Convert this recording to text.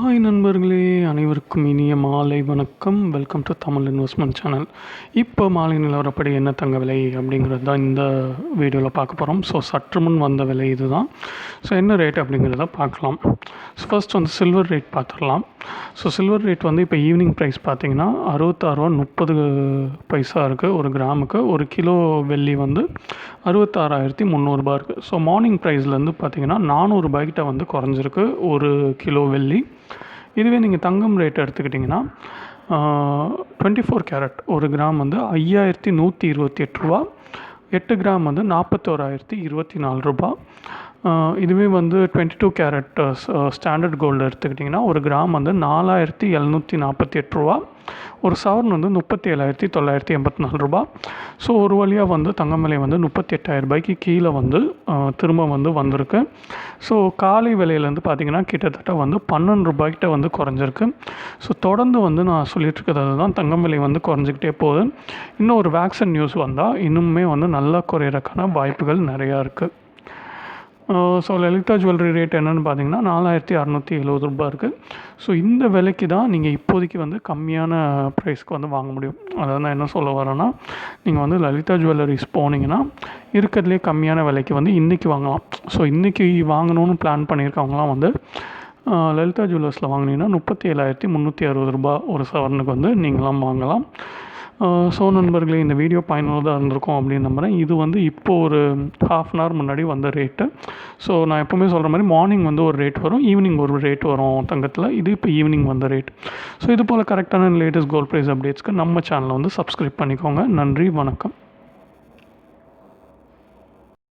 Hi நண்பர்களே, அனைவருக்கும் இனிய மாலை வணக்கம். Welcome to Tamil investment channel. இப்போ மாலை நிலவரப்படி என்ன தங்க விலை அப்படிங்கிறது தான் இந்த வீடியோவில் பார்க்க போகிறோம். ஸோ சற்று முன் வந்த விலை இது தான். ஸோ என்ன ரேட் அப்படிங்கிறத பார்க்கலாம். ஸோ ஃபர்ஸ்ட் வந்து சில்வர் ரேட் பார்த்துடலாம். ஸோ சில்வர் ரேட் வந்து இப்போ ஈவினிங் ப்ரைஸ் பார்த்தீங்கன்னா 66.30 இருக்குது ஒரு கிராமுக்கு. ஒரு கிலோ வெள்ளி வந்து 66,300 இருக்குது. ஸோ மார்னிங் ப்ரைஸ்லேருந்து பார்த்தீங்கன்னா 400 ரூபாய்கிட்ட வந்து குறைஞ்சிருக்கு ஒரு கிலோ வெள்ளி. இதுவே நீங்கள் தங்கம் ரேட் எடுத்துக்கிட்டிங்கன்னா 24 கேரட் ஒரு கிராம் வந்து 5,128 ரூபா, 8 கிராம் வந்து 41,024 ரூபா. இதுவே வந்து 22 கேரட் ஸ்டாண்டர்ட் கோல்டு எடுத்துக்கிட்டிங்கன்னா ஒரு கிராம் வந்து 4,748 ரூபா, ஒரு சவரன் வந்து 37,984 ரூபா. ஸோ ஒரு வழியாக வந்து தங்கம் விலை வந்து 38,000 ரூபாய்க்கு கீழே வந்து திரும்ப வந்து வந்திருக்கு. ஸோ காலை விலையிலேருந்து பார்த்திங்கன்னா கிட்டத்தட்ட வந்து 12 ரூபாய்கிட்ட வந்து குறைஞ்சிருக்கு. ஸோ தொடர்ந்து வந்து நான் சொல்லிட்டு இருக்கிறது தான், தங்கம் விலை வந்து குறைஞ்சிக்கிட்டே போகுது. இன்னும் ஒரு வேக்சின் நியூஸ் வந்தால் இன்னுமே வந்து நல்லா குறையிறதுக்கான வாய்ப்புகள் நிறையா இருக்குது. ஸோ லலிதா ஜுவல்லரி ரேட் என்னென்னு பார்த்தீங்கன்னா 4,670 ரூபா இருக்குது. ஸோ இந்த விலைக்கு தான் நீங்கள் இப்போதைக்கு வந்து கம்மியான ப்ரைஸ்க்கு வந்து வாங்க முடியும். அதாவது நான் என்ன சொல்ல வரேன்னா, நீங்கள் வந்து லலிதா ஜுவல்லரிஸ் போனீங்கன்னா இருக்கிறதுலே கம்மியான விலைக்கு வந்து இன்றைக்கி வாங்கலாம். ஸோ இன்றைக்கி வாங்கணும்னு பிளான் பண்ணியிருக்கவங்களாம் வந்து லலிதா ஜுவல்லர்ஸில் வாங்கினீங்கன்னா 37,360 ரூபா ஒரு சவரனுக்கு வந்து நீங்களாம் வாங்கலாம். ஸோ நண்பர்களே, இந்த வீடியோ பயனுள்ளதாக இருந்திருக்கும் அப்படின்னு நம்புகிறேன். இது வந்து இப்போது ஒரு ½ அன் ஹவர் முன்னாடி வந்த ரேட்டு. ஸோ நான் எப்போவுமே சொல்கிற மாதிரி மார்னிங் வந்து ஒரு ரேட் வரும், ஈவினிங் ஒரு ரேட் வரும் தங்கத்தில். இது இப்போ ஈவினிங் வந்த ரேட். ஸோ இது போல் கரெக்டான லேட்டஸ்ட் கோல்ட் ப்ரைஸ் அப்டேட்ஸ்க்கு நம்ம சேனலை வந்து சப்ஸ்கிரைப் பண்ணிக்கோங்க. நன்றி, வணக்கம்.